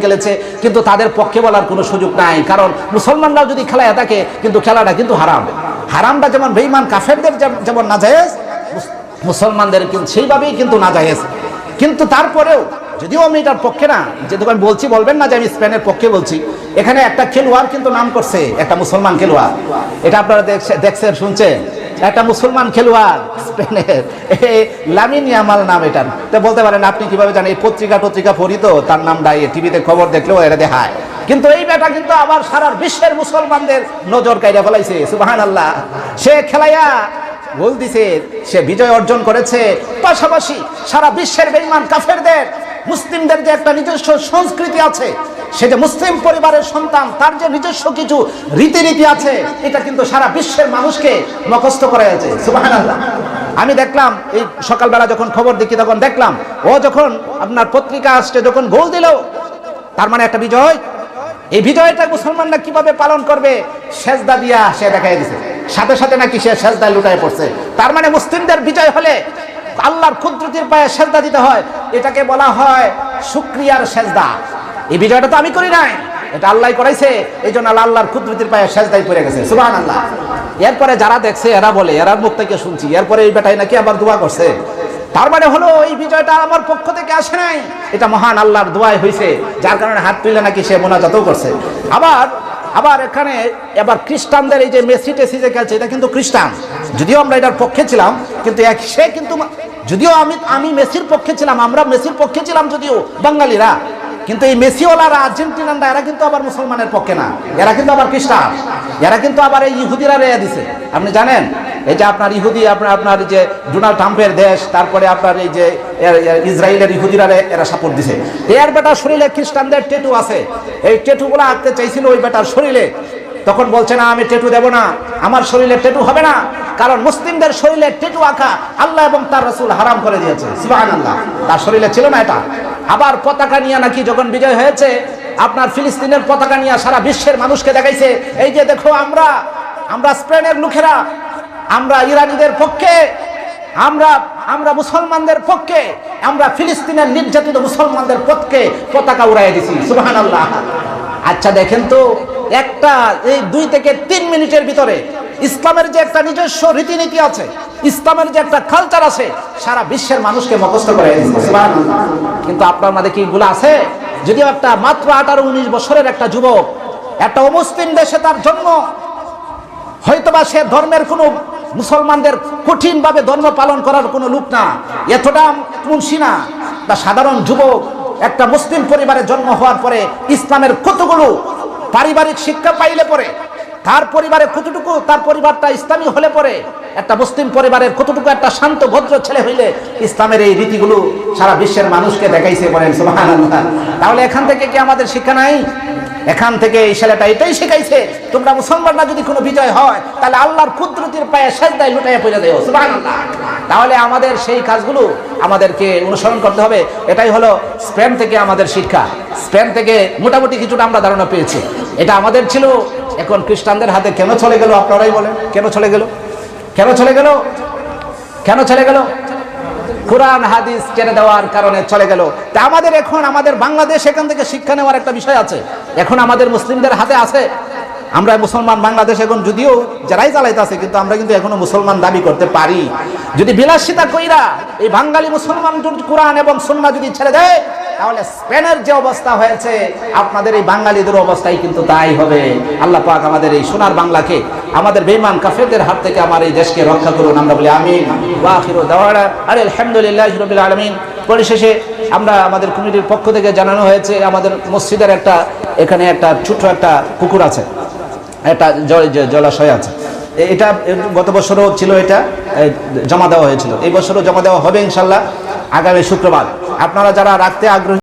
খেলেছে, কিন্তু তাদের পক্ষে বলার কোনো সুযোগ নাই, কারণ মুসলমানরাও যদি খেলায় থাকে কিন্তু খেলাটা কিন্তু হারাম। হারামটা যেমন বেঈমান কাফেরদের যেমন নাজায়েজ, মুসলমানদের কিন্তু সেইভাবেই কিন্তু নাজায়েজ। কিন্তু তারপরেও যদিও আমি এটার পক্ষে না, যেহেতু আমি বলছি, বলবেন না যে আমি স্পেনের পক্ষে বলছি। এখানে একটা খেলোয়াড় কিন্তু নাম করছে, একটা মুসলমান খেলোয়াড়, এটা আপনারা দেখছেন শুনছেন, একটা মুসলমান খেলোয়াড় স্পেনের, লামিন ইয়ামাল নাম এটার। তো বলতে পারেন আপনি কিভাবে জানেন? এই পত্রিকা পড়ি তো, তার নামটা টিভিতে খবর দেখলেও এটা দেখায়। কিন্তু এই বেটা কিন্তু আবার সারা বিশ্বের মুসলমানদের নজর কাইরা ফেলাইছে, সুবহানাল্লাহ। সে খেলাইয়া গোল দিছে, সে বিজয় অর্জন করেছে, পাশাপাশি সারা বিশ্বের বেঈমান কাফেরদের, মুসলিমদের যে একটা নিজস্ব সংস্কৃতি আছে, সে যে মুসলিম পরিবারের সন্তান, তার যে নিজস্ব কিছু রীতিনীতি আছে, এটা কিন্তু সারা বিশ্বের মানুষকে মুখস্থ করাইছে, সুবহানাল্লাহ। আমি দেখলাম এই সকালবেলা যখন খবর দেখি, তখন দেখলাম ও যখন আপনার পত্রিকা আসছে, যখন গোল দিল, তার মানে একটা বিজয়। এই বিজয়টা মুসলমানরা কিভাবে পালন করবে? সেজদা দিয়া সে দেখাই দিছে, সাথে সাথে নাকি সে সেজদায় লুটায় পড়ছে। তার মানে মুসলিমদের বিজয় হলে আল্লাহর কুদরতের পায়ে সেজদা দিতে হয়, এটাকে বলা হয় শুকরিয়ার সেজদা। এই বিজয়টা তো আমি করি নাই, এটা আল্লাহ করাইছে, এই জন্য আল্লাহর কুদরতের পায়ে সেজদায় পড়ে গেছে, সুবহানাল্লাহ। এরপরে যারা দেখছে এরা বলে, এরার মুখ থেকে শুনছি, এরপরে এই বেটাই নাকি আবার দোয়া করছে। তার মানে হলো এই বিজয়টা আমার পক্ষ থেকে আসে নাই, এটা মহান আল্লাহর দোয়ায় হয়েছে, যার কারণে হাত তুলে নাকি সে মোনাজাতও করছে। আবার এখানে এবার খ্রিস্টানদের এই যে মেসি টেসি যে খেলছে, এটা কিন্তু খ্রিস্টান, যদিও আমরা এটার পক্ষে ছিলাম, কিন্তু সে কিন্তু, যদিও আমি মেসির পক্ষে ছিলাম, আমরা মেসির পক্ষে ছিলাম যদিও বাঙালিরা, কিন্তু এই মেসিওয়ালারা আর্জেন্টিনানরা এরা কিন্তু আবার মুসলমানের পক্ষে না, এরা কিন্তু আবার খ্রিস্টান, এরা কিন্তু আবার এই ইহুদিরা রেয়া দিছে। আপনি জানেন এই যে আপনার ইহুদি, আপনার যে ডোনাল্ড ট্রাম্পের দেশ, তারপরে আপনার এই যে ইসরায়েলের ইহুদিরা এরা সাপোর্ট দিছে। এর বেটার শরীরে খ্রিস্টানদের টেটু আছে, এই টেটুগুলো আঁকতে চাইছিল ওই বেটার শরীরে, তখন বলছে না আমি টেটু দেব না, আমার শরীরে টেটু হবে না, কারণ মুসলিমদের শরীরে টেটু আঁকা আল্লাহ এবং তার রাসূল হারাম করে দিয়েছে, সুবহানাল্লাহ। তার শরীরে ছিল না এটা। আবার পতাকা নিয়ে নাকি যখন বিজয় হয়েছে, আপনার ফিলিস্তিনের পতাকা নিয়ে সারা বিশ্বের মানুষকে দেখাইছে, এই যে দেখো আমরা স্পেনের লোকেরা, আমরা ইরানিদের পক্ষে, আমরা মুসলমানদের পক্ষে, আমরা ফিলিস্তিনের নির্যাতিত মুসলমানদের পক্ষে পতাকা উড়াইয়া দিছি, সুবহানাল্লাহ। আচ্ছা দেখেন তো, একটা এই 2 থেকে 3 মিনিটের ভিতরে ইসলামের যে একটা নিজস্ব রীতিনীতি আছে, ইসলামের যে একটা কালচার আছে, সারা বিশ্বের মানুষকে মুখস্থ করে দিয়েছে, সুবহানাল্লাহ। কিন্তু আপনার মধ্যে কি এগুলো আছে? যদিও একটা মাত্র 18-19 বছরের একটা যুবক, একটা অমুসলিম দেশে তার জন্ম, হয়তোবা সে ধর্মের কোনো, মুসলমানদের কঠিনভাবে ধর্ম পালন করার কোনো লোক না, এতটা মুন্সি না, তা সাধারণ যুবক একটা মুসলিম পরিবারে জন্ম হওয়ার পরে ইসলামের কতগুলো পারিবারিক শিক্ষা পাইলে পরে, তার পরিবারে কতটুকু, তার পরিবারটা ইসলামী হলে পরে, একটা মুসলিম পরিবারের কতটুকু একটা শান্ত ভদ্র ছেলে হইলে ইসলামের এই রীতিগুলো সারা বিশ্বের মানুষকে দেখাইছে, বলেন সুবহানাল্লাহ। তাহলে এখান থেকে কি আমাদের শিক্ষা নাই? এখান থেকে এই ছেলেটা এটাই শিখাইছে, তোমরা মুসলমানরা যদি কোনো বিজয় হয়, তাহলে আল্লাহর কুদরতের পায়ে সেজদায় লুটাইয়া পড়ে দেও, সুবহানাল্লাহ। তাহলে আমাদের সেই কাজগুলো আমাদেরকে অনুসরণ করতে হবে। এটাই হলো স্পেন থেকে আমাদের শিক্ষা। স্পেন থেকে মোটামুটি কিছুটা আমরা ধারণা পেয়েছি, এটা আমাদের ছিল। এখন খ্রিস্টানদের হাতে কেন চলে গেল? আপনারাই বলেন, কেন চলে গেল? কেন চলে গেল? কেন চলে গেল? কোরআন হাদিস ছেড়ে দেওয়ার কারণে চলে গেল। তা আমাদের এখন, আমাদের বাংলাদেশ, এখান থেকে শিক্ষা নেওয়ার একটা বিষয় আছে, এখন আমাদের মুসলিমদের হাতে আছে। আমরা মুসলমান বাংলাদেশ এখন যদিও যারাই চালাইতে আছে, কিন্তু আমরা কিন্তু এখনো মুসলমান দাবি করতে পারি। যদি বিলাসিতা কইরা এই বাঙালি মুসলমান যদি কোরআন এবং সুন্নাহ যদি ছেড়ে দেয়, তাহলে স্পেনের যে অবস্থা হয়েছে, আপনাদের এই বাঙালিদের অবস্থাই কিন্তু তাই হবে। আল্লাহ পাক আমাদের এই সোনার বাংলাকে, আমাদের বেঈমান কাফেরদের হাত থেকে আমার এই দেশকে রক্ষা করুন, আমরা বলি আমিন। ওয়া আখিরু দাওয়ানা আলহামদুলিল্লাহি রাব্বিল আলামিন। পরিশেষে আমরা আমাদের কমিটির পক্ষ থেকে জানানো হয়েছে, আমাদের মসজিদের একটা, এখানে একটা ছোট্ট একটা পুকুর আছে, একটা জলাশয় আছে, এটা গত বছরও ছিল, এটা জমা দেওয়া হয়েছিল, এই বছরও জমা দেওয়া হবে ইনশাল্লাহ আগামী শুক্রবার। আপনারা যারা রাখতে আগ্রহী